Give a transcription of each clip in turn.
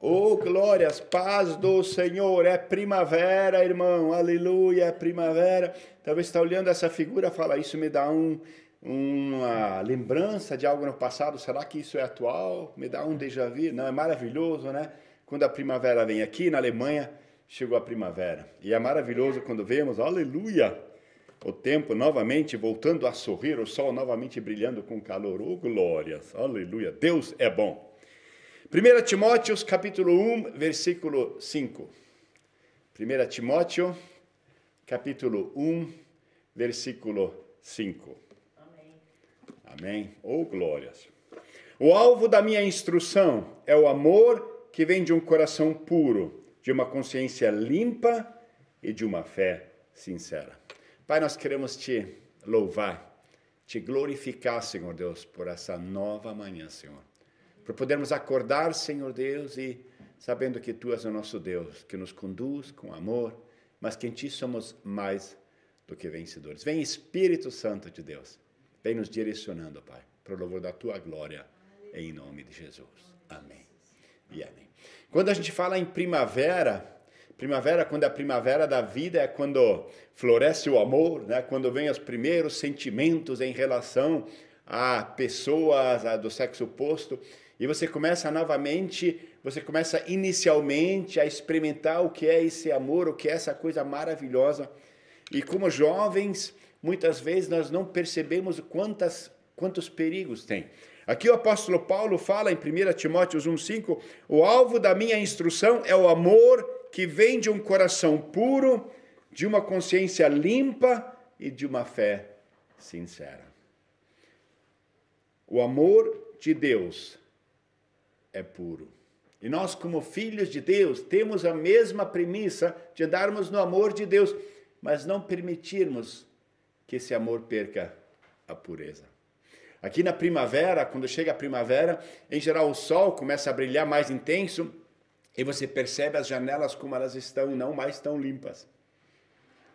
Oh, glórias, paz do Senhor, é primavera, irmão, aleluia, é primavera. Talvez você está olhando essa figura e fala, isso me dá uma lembrança de algo no passado, será que isso é atual? Me dá um déjà vu? Não, é maravilhoso, né? Quando a primavera vem aqui na Alemanha, chegou a primavera. E é maravilhoso quando vemos, aleluia, o tempo novamente voltando a sorrir, o sol novamente brilhando com calor. Oh, glórias, aleluia, Deus é bom. 1 Timóteo, capítulo 1, versículo 5. 1 Timóteo, capítulo 1, versículo 5. Amém. Amém. Oh, glórias. O alvo da minha instrução é o amor que vem de um coração puro, de uma consciência limpa e de uma fé sincera. Pai, nós queremos te louvar, te glorificar, Senhor Deus, por essa nova manhã, Senhor. Por podermos acordar, Senhor Deus, e sabendo que Tu és o nosso Deus, que nos conduz com amor, mas que em Ti somos mais do que vencedores. Vem Espírito Santo de Deus, vem nos direcionando, Pai, para o louvor da Tua glória, em nome de Jesus. Amém e amém. Quando a gente fala em primavera, quando é a primavera da vida, é quando floresce o amor, né? Quando vem os primeiros sentimentos em relação a pessoas do sexo oposto, e você começa inicialmente a experimentar o que é esse amor, o que é essa coisa maravilhosa. E como jovens, muitas vezes nós não percebemos quantos perigos tem. Aqui o apóstolo Paulo fala em 1 Timóteo 1,5, o alvo da minha instrução é o amor que vem de um coração puro, de uma consciência limpa e de uma fé sincera. O amor de Deus é puro. E nós, como filhos de Deus, temos a mesma premissa de andarmos no amor de Deus, mas não permitirmos que esse amor perca a pureza. Aqui na primavera, quando chega a primavera, em geral o sol começa a brilhar mais intenso e você percebe as janelas como elas estão não mais tão limpas.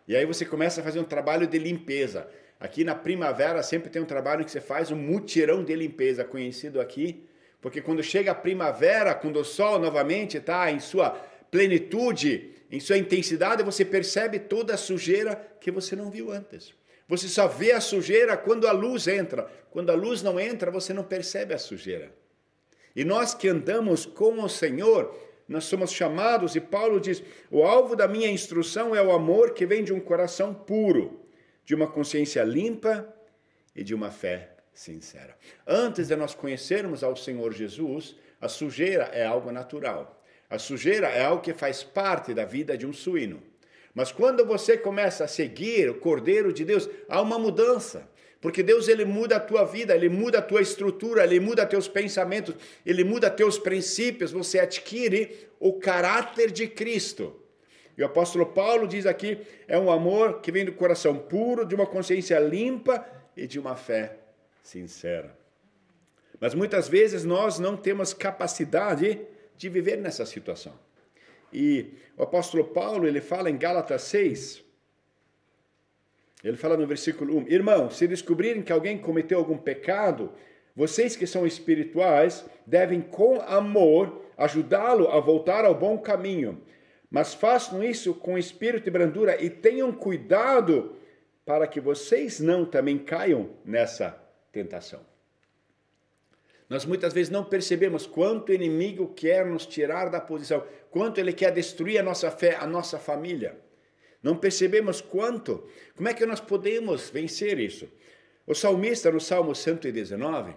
E aí você começa a fazer um trabalho de limpeza. Aqui na primavera sempre tem um trabalho que você faz, um mutirão de limpeza, conhecido aqui, porque quando chega a primavera, quando o sol novamente está em sua plenitude, em sua intensidade, você percebe toda a sujeira que você não viu antes. Você só vê a sujeira quando a luz entra. Quando a luz não entra, você não percebe a sujeira. E nós que andamos com o Senhor, nós somos chamados, e Paulo diz, o alvo da minha instrução é o amor que vem de um coração puro, de uma consciência limpa e de uma fé sincera. Antes de nós conhecermos ao Senhor Jesus, a sujeira é algo natural. A sujeira é algo que faz parte da vida de um suíno. Mas quando você começa a seguir o Cordeiro de Deus, há uma mudança. Porque Deus, ele muda a tua vida, ele muda a tua estrutura, ele muda teus pensamentos, ele muda teus princípios, você adquire o caráter de Cristo. E o apóstolo Paulo diz aqui, é um amor que vem do coração puro, de uma consciência limpa e de uma fé sincera. Mas muitas vezes nós não temos capacidade de viver nessa situação. E o apóstolo Paulo, ele fala em Gálatas 6, ele fala no versículo 1, irmãos, se descobrirem que alguém cometeu algum pecado, vocês que são espirituais devem com amor ajudá-lo a voltar ao bom caminho. Mas façam isso com espírito de brandura e tenham cuidado para que vocês não também caiam nessa tentação. Nós muitas vezes não percebemos quanto o inimigo quer nos tirar da posição, quanto ele quer destruir a nossa fé, a nossa família. Não percebemos quanto. Como é que nós podemos vencer isso? O salmista, no Salmo 119,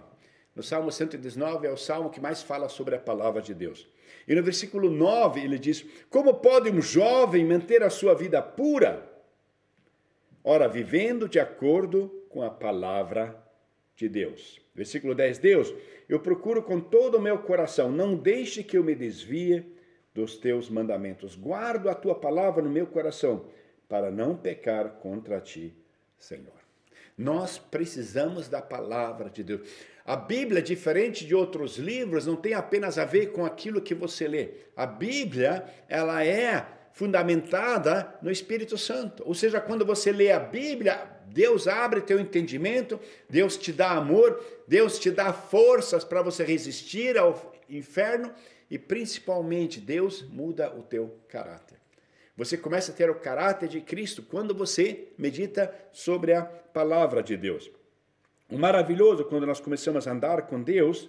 é o salmo que mais fala sobre a palavra de Deus. E no versículo 9 ele diz, como pode um jovem manter a sua vida pura? Ora, vivendo de acordo com a palavra de Deus. Versículo 10, Deus, eu procuro com todo o meu coração, não deixe que eu me desvie dos teus mandamentos. Guardo a tua palavra no meu coração, para não pecar contra ti, Senhor. Nós precisamos da palavra de Deus. A Bíblia, diferente de outros livros, não tem apenas a ver com aquilo que você lê. A Bíblia, ela é fundamentada no Espírito Santo. Ou seja, quando você lê a Bíblia Deus abre teu entendimento, Deus te dá amor, Deus te dá forças para você resistir ao inferno e principalmente Deus muda o teu caráter. Você começa a ter o caráter de Cristo quando você medita sobre a palavra de Deus. O maravilhoso quando nós começamos a andar com Deus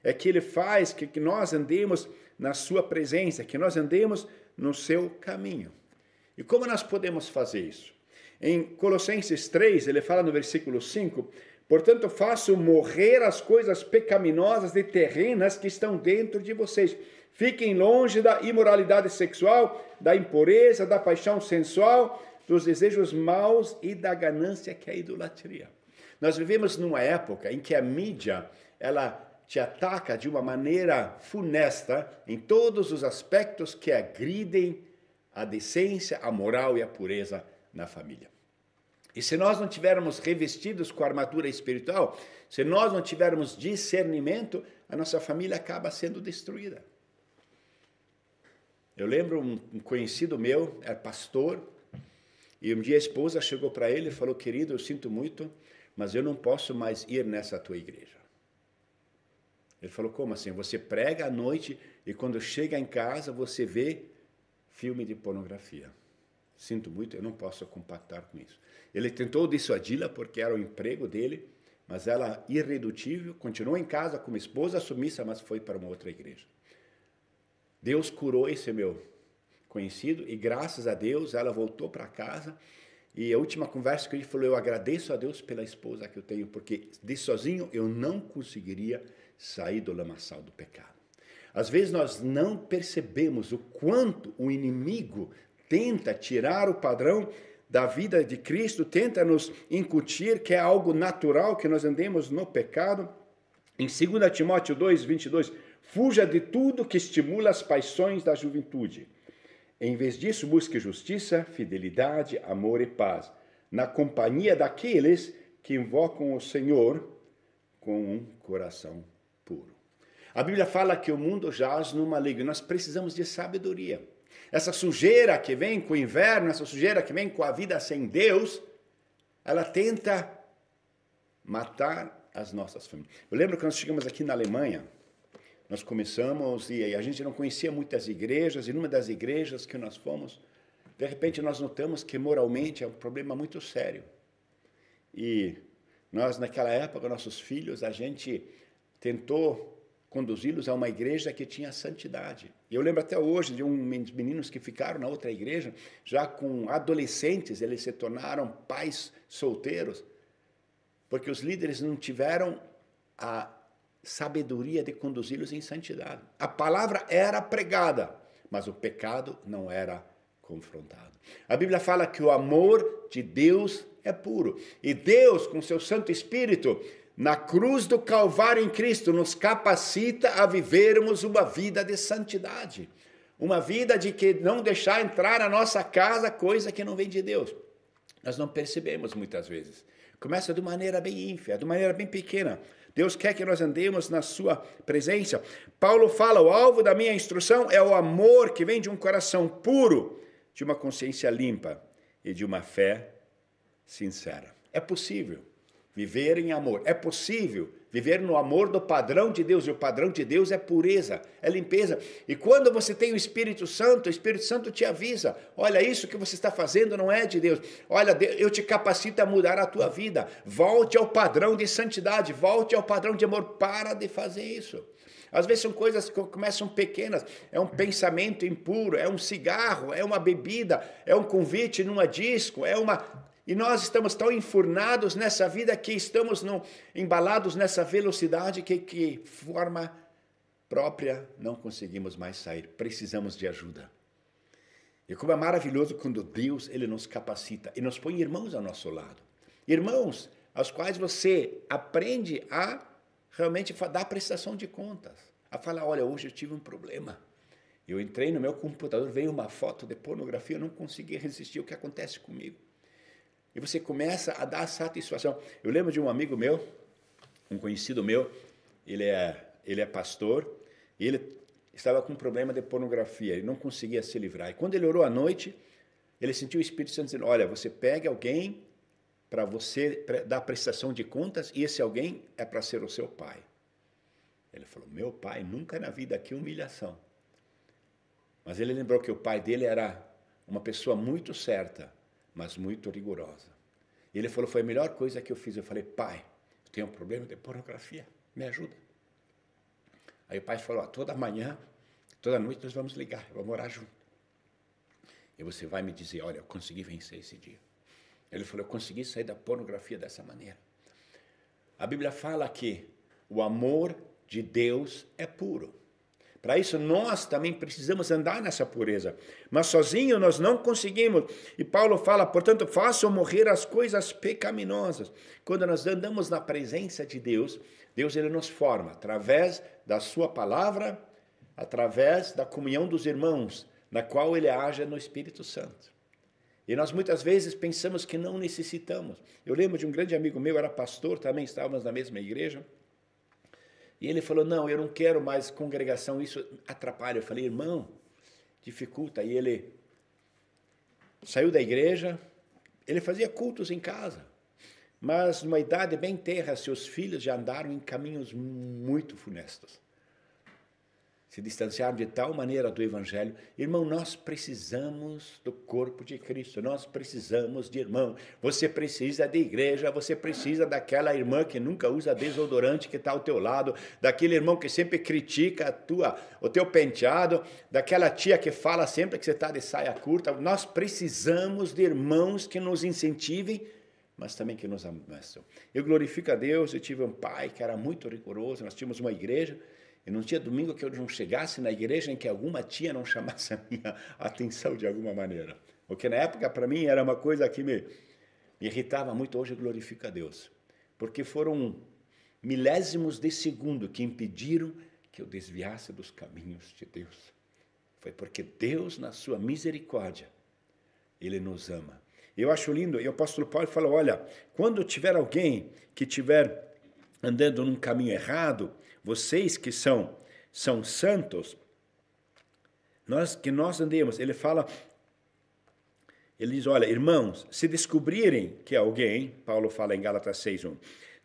é que Ele faz que nós andemos na sua presença, que nós andemos no seu caminho. E como nós podemos fazer isso? Em Colossenses 3, ele fala no versículo 5, portanto, faço morrer as coisas pecaminosas e terrenas que estão dentro de vocês. Fiquem longe da imoralidade sexual, da impureza, da paixão sensual, dos desejos maus e da ganância que é a idolatria. Nós vivemos numa época em que a mídia, ela te ataca de uma maneira funesta em todos os aspectos que agridem a decência, a moral e a pureza na família. E se nós não tivermos revestidos com a armadura espiritual, se nós não tivermos discernimento, a nossa família acaba sendo destruída. Eu lembro um conhecido meu, era pastor, e um dia a esposa chegou para ele e falou, querido, eu sinto muito, mas eu não posso mais ir nessa tua igreja. Ele falou, como assim? Você prega à noite e quando chega em casa você vê filme de pornografia. Sinto muito, eu não posso compactar com isso. Ele tentou dissuadi-la porque era o emprego dele, mas ela, irredutível, continuou em casa como esposa submissa, mas foi para uma outra igreja. Deus curou esse meu conhecido e graças a Deus ela voltou para casa e a última conversa que ele falou, eu agradeço a Deus pela esposa que eu tenho, porque de sozinho eu não conseguiria sair do lamaçal do pecado. Às vezes nós não percebemos o quanto o inimigo tenta tirar o padrão da vida de Cristo, tenta nos incutir que é algo natural, que nós andemos no pecado. Em 2 Timóteo 2, 22, fuja de tudo que estimula as paixões da juventude. Em vez disso, busque justiça, fidelidade, amor e paz, na companhia daqueles que invocam o Senhor com um coração puro. A Bíblia fala que o mundo jaz no maligno. Nós precisamos de sabedoria. Essa sujeira que vem com o inverno, essa sujeira que vem com a vida sem Deus, ela tenta matar as nossas famílias. Eu lembro que nós chegamos aqui na Alemanha, nós começamos e a gente não conhecia muitas igrejas, e numa das igrejas que nós fomos, de repente nós notamos que moralmente é um problema muito sério. E nós, naquela época, nossos filhos, a gente tentou conduzi-los a uma igreja que tinha santidade. E eu lembro até hoje de uns meninos que ficaram na outra igreja, já com adolescentes, eles se tornaram pais solteiros, porque os líderes não tiveram a sabedoria de conduzi-los em santidade. A palavra era pregada, mas o pecado não era confrontado. A Bíblia fala que o amor de Deus é puro. E Deus, com seu Santo Espírito, na cruz do Calvário em Cristo, nos capacita a vivermos uma vida de santidade. Uma vida de que não deixar entrar na nossa casa coisa que não vem de Deus. Nós não percebemos muitas vezes. Começa de maneira bem ínfima, de maneira bem pequena. Deus quer que nós andemos na sua presença. Paulo fala, o alvo da minha instrução é o amor que vem de um coração puro, de uma consciência limpa e de uma fé sincera. É possível viver em amor. É possível viver no amor do padrão de Deus. E o padrão de Deus é pureza, é limpeza. E quando você tem o Espírito Santo te avisa. Olha, isso que você está fazendo não é de Deus. Olha, eu te capacito a mudar a tua vida. Volte ao padrão de santidade. Volte ao padrão de amor. Para de fazer isso. Às vezes são coisas que começam pequenas. É um pensamento impuro, é um cigarro, é uma bebida, é um convite numa disco, é uma... E nós estamos tão enfurnados nessa vida que estamos embalados nessa velocidade que forma própria não conseguimos mais sair. Precisamos de ajuda. E como é maravilhoso quando Deus ele nos capacita e nos põe irmãos ao nosso lado. Irmãos aos quais você aprende a realmente dar prestação de contas. A falar, olha, hoje eu tive um problema. Eu entrei no meu computador, veio uma foto de pornografia, eu não consegui resistir. O que acontece comigo? E você começa a dar satisfação. Eu lembro de um amigo meu, um conhecido meu, ele é pastor, e ele estava com um problema de pornografia, ele não conseguia se livrar. E quando ele orou à noite, ele sentiu o Espírito Santo dizendo, olha, você pega alguém para você dar prestação de contas e esse alguém é para ser o seu pai. Ele falou, meu pai, nunca na vida aqui humilhação. Mas ele lembrou que o pai dele era uma pessoa muito certa, mas muito rigorosa. E ele falou, foi a melhor coisa que eu fiz. Eu falei, pai, eu tenho um problema de pornografia, me ajuda. Aí o pai falou, toda manhã, toda noite nós vamos ligar, vamos orar junto. E você vai me dizer, olha, eu consegui vencer esse dia. Ele falou, eu consegui sair da pornografia dessa maneira. A Bíblia fala que o amor de Deus é puro. Para isso, nós também precisamos andar nessa pureza. Mas sozinho nós não conseguimos. E Paulo fala, portanto, façam morrer as coisas pecaminosas. Quando nós andamos na presença de Deus, Deus ele nos forma através da sua palavra, através da comunhão dos irmãos, na qual ele age no Espírito Santo. E nós muitas vezes pensamos que não necessitamos. Eu lembro de um grande amigo meu, era pastor, também estávamos na mesma igreja. E ele falou, não, eu não quero mais congregação, isso atrapalha. Eu falei, irmão, dificulta. E ele saiu da igreja, ele fazia cultos em casa. Mas numa idade bem tenra, seus filhos já andaram em caminhos muito funestos. Se distanciaram de tal maneira do Evangelho. Irmão, nós precisamos do corpo de Cristo, nós precisamos de irmão. Você precisa de igreja, você precisa daquela irmã que nunca usa desodorante que está ao teu lado, daquele irmão que sempre critica o teu penteado, daquela tia que fala sempre que você está de saia curta. Nós precisamos de irmãos que nos incentivem, mas também que nos ameaçam. Eu glorifico a Deus, eu tive um pai que era muito rigoroso, nós tínhamos uma igreja, e não tinha domingo que eu não chegasse na igreja em que alguma tia não chamasse a minha atenção de alguma maneira. Porque na época, para mim, era uma coisa que me irritava muito. Hoje eu glorifico a Deus. Porque foram milésimos de segundo que impediram que eu desviasse dos caminhos de Deus. Foi porque Deus, na sua misericórdia, Ele nos ama. Eu acho lindo, e o apóstolo Paulo fala, olha, quando tiver alguém que estiver andando num caminho errado, vocês que são santos, nós andemos, ele diz, olha, irmãos, se descobrirem que alguém, Paulo fala em Gálatas 6:1,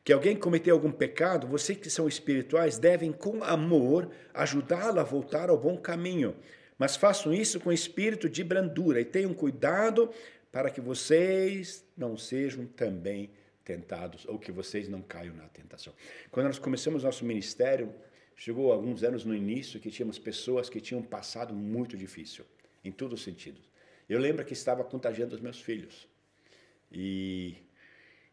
que alguém cometeu algum pecado, vocês que são espirituais devem com amor ajudá-lo a voltar ao bom caminho, mas façam isso com espírito de brandura e tenham cuidado para que vocês não sejam também tentados, ou que vocês não caiam na tentação. Quando nós começamos nosso ministério, chegou alguns anos no início que tínhamos pessoas que tinham passado muito difícil, em todos os sentidos. Eu lembro que estava contagiando os meus filhos. E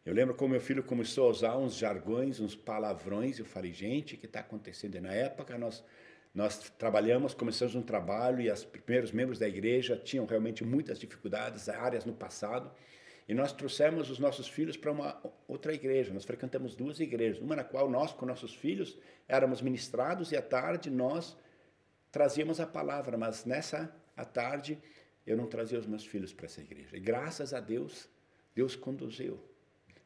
eu lembro como meu filho começou a usar uns jargões, uns palavrões, eu falei, gente, o que está acontecendo? E na época nós trabalhamos, começamos um trabalho e os primeiros membros da igreja tinham realmente muitas dificuldades, áreas no passado, e nós trouxemos os nossos filhos para uma outra igreja. Nós frequentamos 2 igrejas, uma na qual nós, com nossos filhos, éramos ministrados e à tarde nós trazíamos a palavra, mas à tarde, eu não trazia os meus filhos para essa igreja. E graças a Deus, Deus conduziu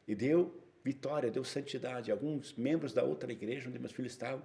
e deu vitória, deu santidade. Alguns membros da outra igreja onde meus filhos estavam,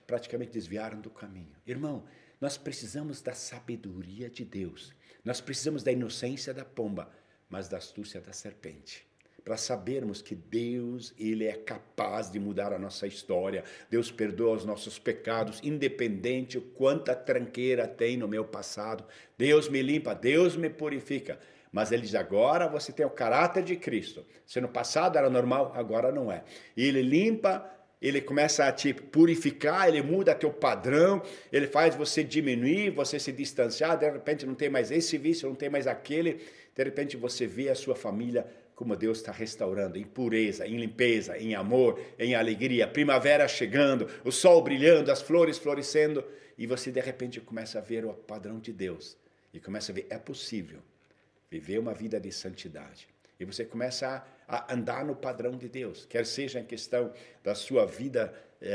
praticamente desviaram do caminho. Irmão, nós precisamos da sabedoria de Deus. Nós precisamos da inocência da pomba, mas da astúcia da serpente, para sabermos que Deus, Ele é capaz de mudar a nossa história. Deus perdoa os nossos pecados, independente o quanta tranqueira tem no meu passado. Deus me limpa, Deus me purifica. Mas Ele diz, agora você tem o caráter de Cristo. Se no passado era normal, agora não é. E Ele limpa, Ele começa a te purificar, Ele muda teu padrão, Ele faz você diminuir, você se distanciar, de repente não tem mais esse vício, não tem mais aquele, de repente você vê a sua família como Deus está restaurando, em pureza, em limpeza, em amor, em alegria, primavera chegando, o sol brilhando, as flores florescendo, e você de repente começa a ver o padrão de Deus, e começa a ver, é possível viver uma vida de santidade. E você começa a andar no padrão de Deus, quer seja em questão da sua vida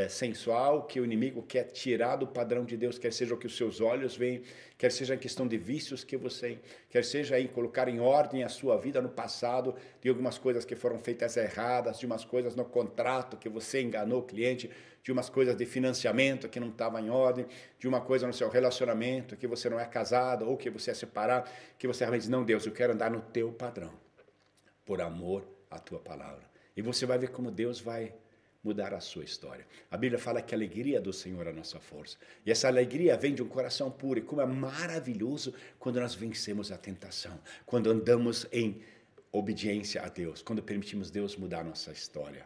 sensual, que o inimigo quer tirar do padrão de Deus, quer seja o que os seus olhos veem, quer seja em questão de vícios que você, quer seja em colocar em ordem a sua vida no passado, de algumas coisas que foram feitas erradas, de umas coisas no contrato que você enganou o cliente, de umas coisas de financiamento que não estava em ordem, de uma coisa no seu relacionamento, que você não é casado, ou que você é separado, que você realmente diz, não, Deus, eu quero andar no teu padrão. por amor à tua palavra. E você vai ver como Deus vai mudar a sua história. A Bíblia fala que a alegria do Senhor é a nossa força. E essa alegria vem de um coração puro. E como é maravilhoso quando nós vencemos a tentação. Quando andamos em obediência a Deus. Quando permitimos Deus mudar a nossa história.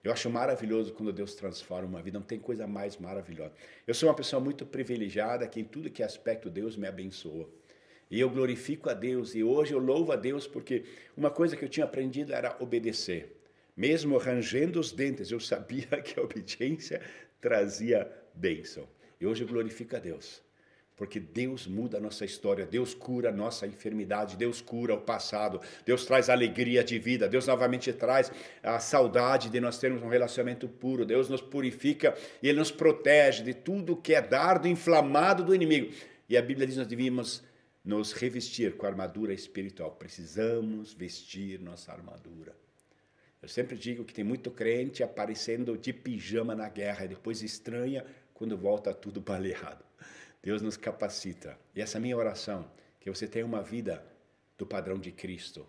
Eu acho maravilhoso quando Deus transforma uma vida. Não tem coisa mais maravilhosa. Eu sou uma pessoa muito privilegiada que em tudo que é aspecto Deus me abençoa. E eu glorifico a Deus. E hoje eu louvo a Deus porque uma coisa que eu tinha aprendido era obedecer. Mesmo rangendo os dentes, eu sabia que a obediência trazia bênção. E hoje eu glorifico a Deus, porque Deus muda a nossa história, Deus cura a nossa enfermidade, Deus cura o passado, Deus traz alegria de vida, Deus novamente traz a saudade de nós termos um relacionamento puro, Deus nos purifica e Ele nos protege de tudo que é dardo inflamado do inimigo. E a Bíblia diz que nós devíamos nos revestir com a armadura espiritual. Precisamos vestir nossa armadura. Eu sempre digo que tem muito crente aparecendo de pijama na guerra e depois estranha quando volta tudo baleado. Deus nos capacita. E essa é a minha oração, que você tenha uma vida do padrão de Cristo.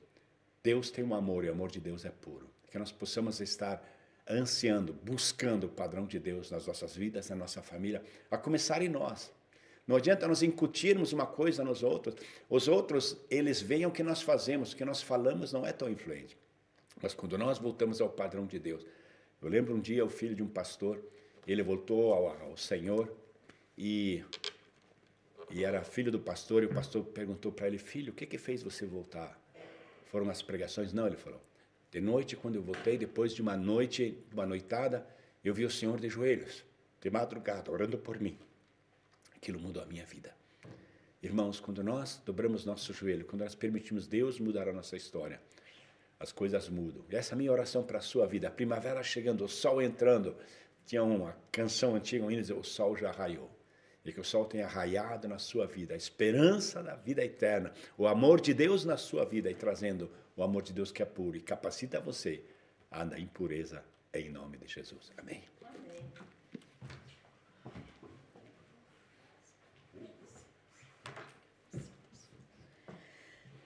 Deus tem um amor e o amor de Deus é puro. Que nós possamos estar ansiando, buscando o padrão de Deus nas nossas vidas, na nossa família, a começar em nós. Não adianta nós incutirmos uma coisa nos outros. Os outros, eles veem o que nós fazemos, o que nós falamos não é tão influente. Mas quando nós voltamos ao padrão de Deus, eu lembro um dia o filho de um pastor, ele voltou ao Senhor e era filho do pastor, e o pastor perguntou para ele: filho, o que fez você voltar? Foram as pregações? Não, ele falou, de noite quando eu voltei, depois de uma noite, uma noitada, eu vi o Senhor de joelhos, de madrugada, orando por mim. Aquilo mudou a minha vida. Irmãos, quando nós dobramos nosso joelho, quando nós permitimos Deus mudar a nossa história, as coisas mudam. E essa é a minha oração para a sua vida. A primavera chegando, o sol entrando. Tinha uma canção antiga, um hino, o sol já raiou. E que o sol tenha raiado na sua vida. A esperança da vida eterna. O amor de Deus na sua vida. E trazendo o amor de Deus que é puro. E capacita você a andar em pureza em nome de Jesus. Amém. Amém.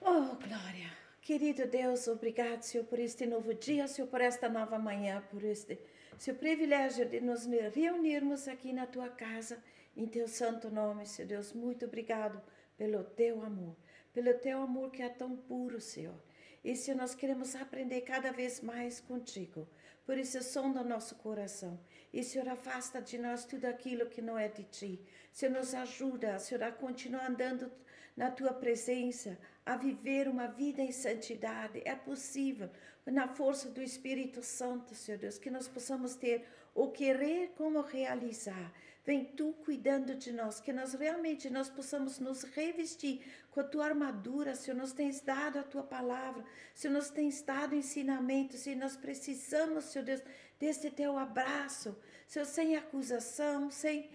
Oh, glória. Querido Deus, obrigado, Senhor, por este novo dia, Senhor, por esta nova manhã, por este seu privilégio de nos reunirmos aqui na Tua casa, em Teu santo nome, Senhor Deus. Muito obrigado pelo Teu amor que é tão puro, Senhor. E, Senhor, nós queremos aprender cada vez mais contigo. Por isso, sonda o nosso coração. E, Senhor, afasta de nós tudo aquilo que não é de Ti. Senhor, nos ajuda, Senhor, a continuar andando na Tua presença, a viver uma vida em santidade. É possível, na força do Espírito Santo, Senhor Deus, que nós possamos ter o querer como realizar. Vem Tu cuidando de nós, que nós realmente possamos nos revestir com a Tua armadura, Senhor. Nos tens dado a Tua palavra, Senhor, nos tens dado ensinamento, Senhor. Nós precisamos, Senhor Deus, deste Teu abraço, Senhor, sem acusação, sem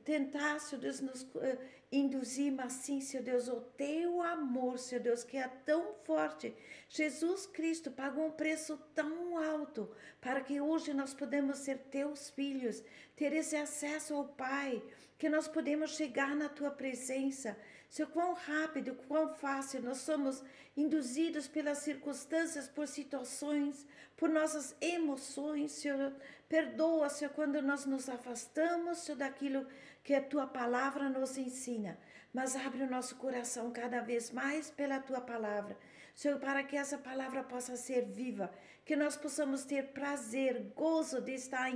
tentar, Senhor Deus, nos induzir, mas sim, Senhor Deus, o Teu amor, Senhor Deus, que é tão forte. Jesus Cristo pagou um preço tão alto para que hoje nós podemos ser Teus filhos, ter esse acesso ao Pai, que nós podemos chegar na Tua presença. Senhor, quão rápido, quão fácil nós somos induzidos pelas circunstâncias, por situações, por nossas emoções, Senhor. Perdoa, Senhor, quando nós nos afastamos, Senhor, daquilo que a Tua palavra nos ensina. Mas abre o nosso coração cada vez mais pela Tua palavra, Senhor, para que essa palavra possa ser viva, que nós possamos ter prazer, gozo de estar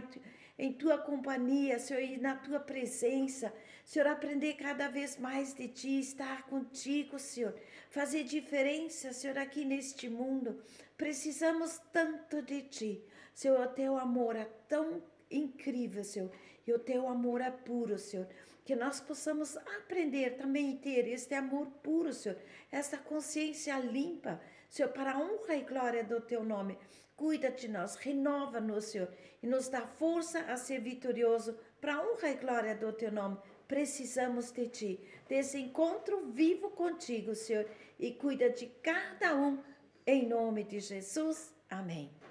em Tua companhia, Senhor, e na Tua presença. Senhor, aprender cada vez mais de Ti, estar contigo, Senhor, fazer diferença, Senhor, aqui neste mundo. Precisamos tanto de Ti, Senhor. O Teu amor é tão incrível, Senhor, e o Teu amor é puro, Senhor. Que nós possamos aprender também a ter este amor puro, Senhor, esta consciência limpa, Senhor, para a honra e glória do Teu nome. Cuida de nós, renova-nos, Senhor, e nos dá força a ser vitorioso para a honra e glória do Teu nome. Precisamos de Ti, desse encontro vivo contigo, Senhor, e cuida de cada um, em nome de Jesus. Amém.